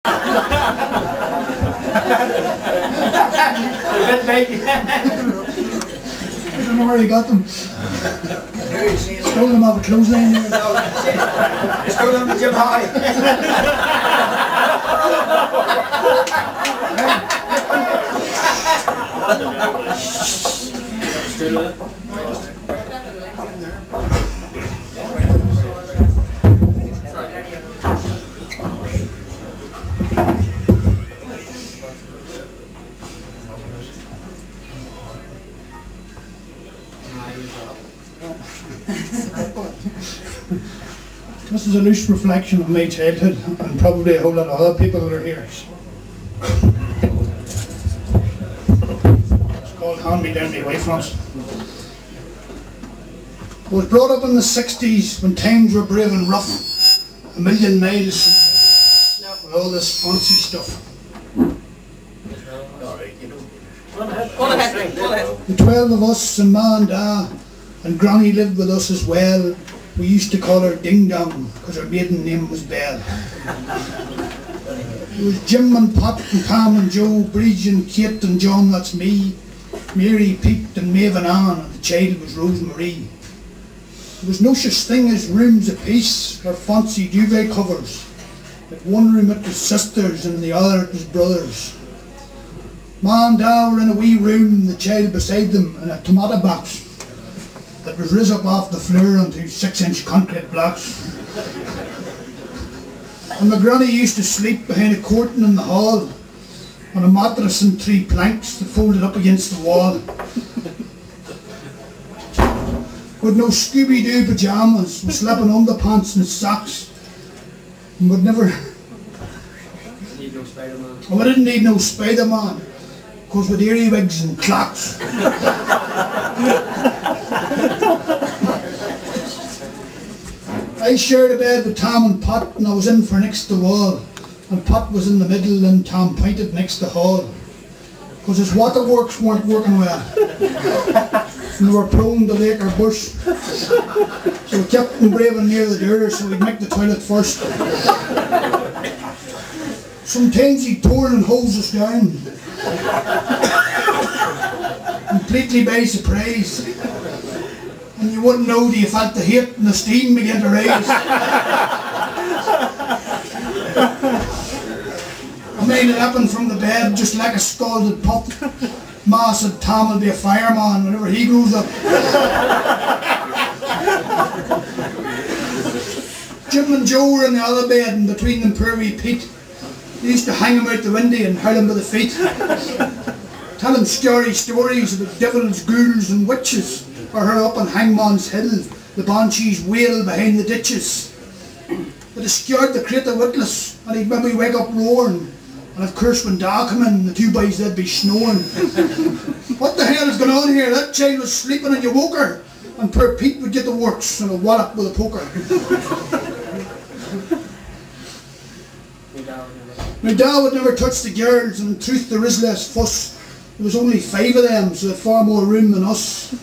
I don't know where he got them. Stole them off a clothesline there. Stole them to Jim High. This is a loose reflection of my childhood and probably a whole lot of other people that are here. It's called Hand Me Down My Way France. I was brought up in the 60s when times were brave and rough, a million miles with all this fancy stuff. The 12 of us and Ma and Da and Granny lived with us as well. We used to call her Ding Dong because her maiden name was Belle. It was Jim and Pat and Pam and Joe, Bridge and Kate and John, that's me, Mary, Pete and Maeve and Anne, and the child was Rosemary. There was no such thing as rooms apiece or fancy duvet covers. At one room it was sisters and in the other it was brothers. Ma and Da were in a wee room, the child beside them in a tomato box that was riz up off the floor onto 6-inch concrete blocks. And my granny used to sleep behind a curtain in the hall on a mattress and 3 planks that folded up against the wall. With no Scooby-Doo pyjamas, with slapping underpants and socks. And would never... Need no Spider-Man. Oh, I didn't need no Spider-Man, because with earwigs and clocks. I shared a bed with Tom and Pat, and I was in for next to wall, and Pat was in the middle and Tom pointed next to hall, because his waterworks weren't working well, and they were prone to lake or bush, so we kept them braving near the door so we'd make the toilet first. Sometimes he'd torn and hose us down, completely by surprise. And you wouldn't know till you felt the heat and the steam begin to rise. I made it happen from the bed just like a scalded pup. Ma said Tom will be a fireman whenever he grows up. Jim and Joe were in the other bed, and between them poor wee Pete. They used to hang him out the window and hurl him by the feet. Tell him scary stories about devils, ghouls and witches. Or her up on Hangman's Hill, the banshees wail behind the ditches. But it scared the crater witless, and he'd maybe wake up roaring. And of course when Da come in, the 2 boys they'd be snoring. What the hell is going on here? That child was sleeping and you woke her. And poor Pete would get the works and a wallop with a poker. My dad would never touch the girls, and in truth there is less fuss. There was only 5 of them, so they had far more room than us.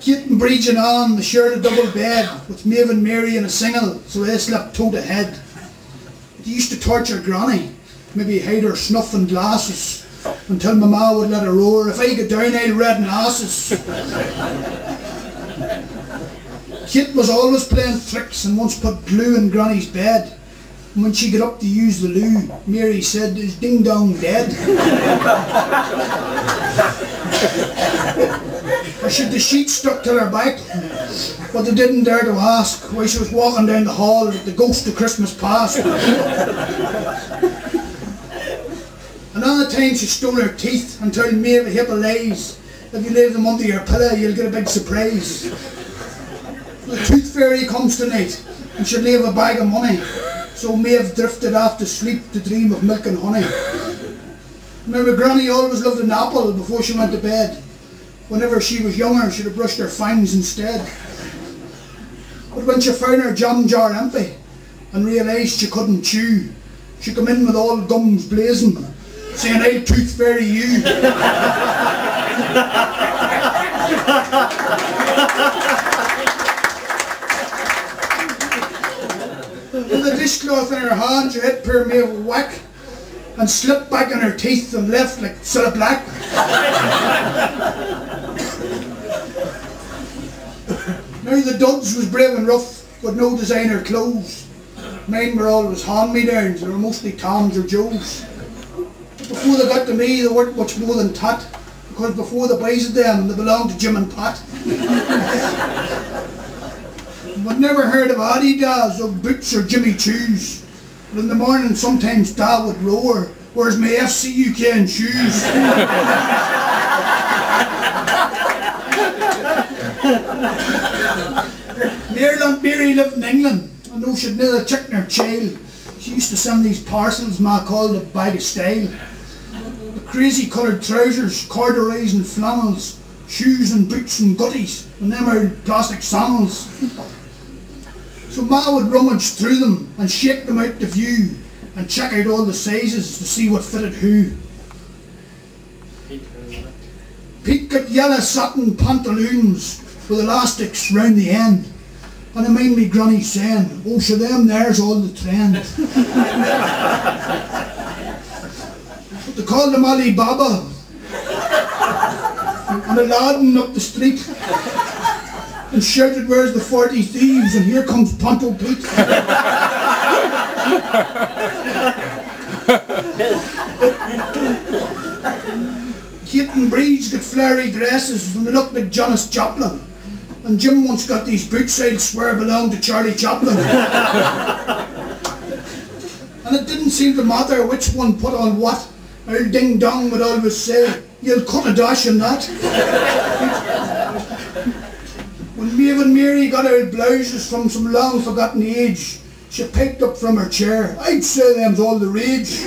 Kate and Bridge and Anne, they shared a double bed with Maeve and Mary in a single, so they slept toe to head. They used to torture Granny, maybe hide her snuff and glasses, until my ma would let her roar, "If I get down I'll redden asses." Kate was always playing tricks and once put glue in Granny's bed. And when she got up to use the loo, Mary said, "Is Ding Dong dead?" Or should the sheet stuck to her back? But they didn't dare to ask why she was walking down the hall with the ghost of Christmas past. Another time she stole her teeth and told Maeve a heap of lies. If you leave them under your pillow you'll get a big surprise. The tooth fairy comes tonight and she'd leave a bag of money. So Maeve drifted off to sleep to dream of milk and honey. Remember, Granny always loved an apple before she went to bed. Whenever she was younger, she'd have brushed her fangs instead. But when she found her jam jar empty and realised she couldn't chew, she come in with all gums blazing, saying, "I'll tooth fairy you." the dishcloth in her hand, she hit poor me a whack and slipped back in her teeth and left like sort of black. Now the duds was brave and rough with no designer clothes. Mine were always hand-me-downs, they were mostly Toms or Joes. Before they got to me, they weren't much more than tat, because before the boys of them, they belonged to Jim and Pat. But never heard of Adidas or Boots or Jimmy Choos. But in the morning, sometimes Dad would roar, "Where's my FC UK and shoes?" Aunt Mary lived in England. I know she'd neither chicken or child. She used to send these parcels Ma called a bag of style. The crazy coloured trousers, corduroys and flannels, shoes and boots and gutties, and them are plastic sandals. So Ma would rummage through them and shake them out to view and check out all the sizes to see what fitted who. Pete got yellow satin pantaloons with elastics round the end. And I mind me granny saying, "Oh, so them there's all the trend." But they called him Ali Baba. And a laden up the street and shouted, "Where's the 40 thieves? And here comes Ponto Pete." Kate and Breeze got flary dresses and they looked like Janis Joplin. And Jim once got these boots I'd swear belonged to Charlie Chaplin. And it didn't seem to matter which one put on what. Old Ding Dong would always say, "You'll cut a dash in that." When Maeve and Mary got her blouses from some long forgotten age, she picked up from her chair, "I'd say them's all the rage."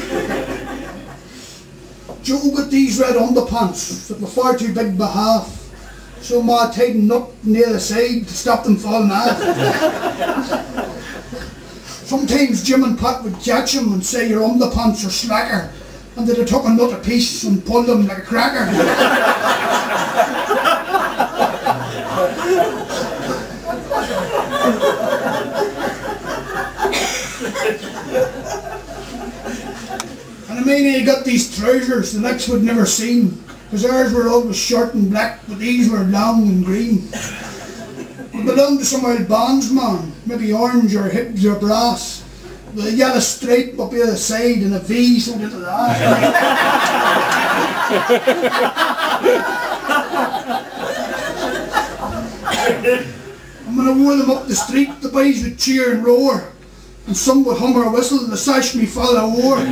Joe got these red underpants that were far too big by half. So Ma tightened up near the side to stop them falling off. Sometimes Jim and Pat would catch him and say your underpants are slacker, and they'd have took a nut apiece and pulled them like a cracker. And I mean, he got these trousers the next would never seen. Because ours were always short and black, but these were long and green. They belonged to some old bondsman, maybe orange or Hibs or brass, with a yellow stripe up either side and a V so little that. And when I wore them up the street, the boys would cheer and roar, and some would hum or whistle, the sash me father wore.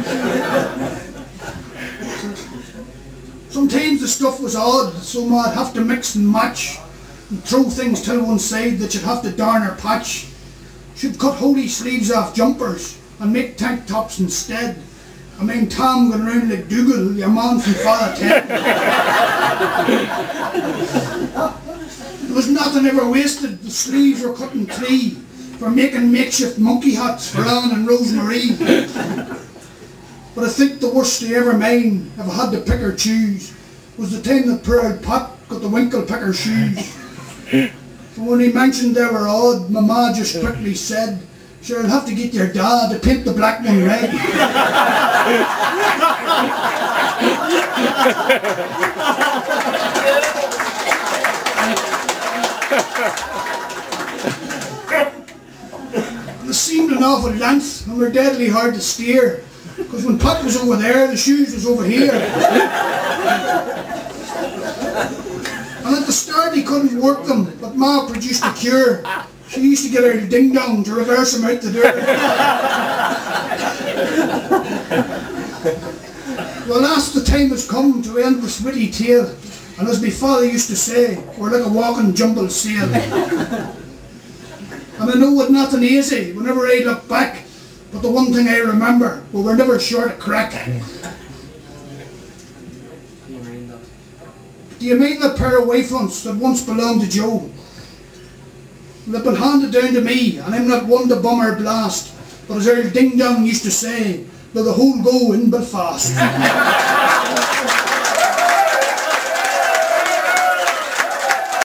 Sometimes the stuff was odd, so Ma'd have to mix and match and throw things to one side that she'd have to darn or patch. She'd cut holy sleeves off jumpers and make tank tops instead. I mean, Tom going round like Dougal, your man from Father Ted. There was nothing ever wasted. The sleeves were cut in three for making makeshift monkey hats for Anne and Rosemary. But I think the worst day ever mine, if I had to pick or choose, was the time that poor old Pat got the winkle picker shoes. So when he mentioned they were odd, my ma just quickly said, "Sure, I'll have to get your dad to paint the black one red." They seemed an awful length and were deadly hard to steer. Because when Pat was over there, the shoes was over here. And at the start he couldn't work them, but Ma produced a cure. She used to get her ding-dong to reverse him out the door. Well, last the time has come to end this witty tale, and as my father used to say, we're like a walking jumble sale. And I know it's nothing easy whenever I look back, but the one thing I remember, we were never short of crack. Do you mean the pair of wayfronts that once belonged to Joe? They've been handed down to me, and I'm not one to bum or blast, but as old Ding Dong used to say, they're the whole go in Belfast.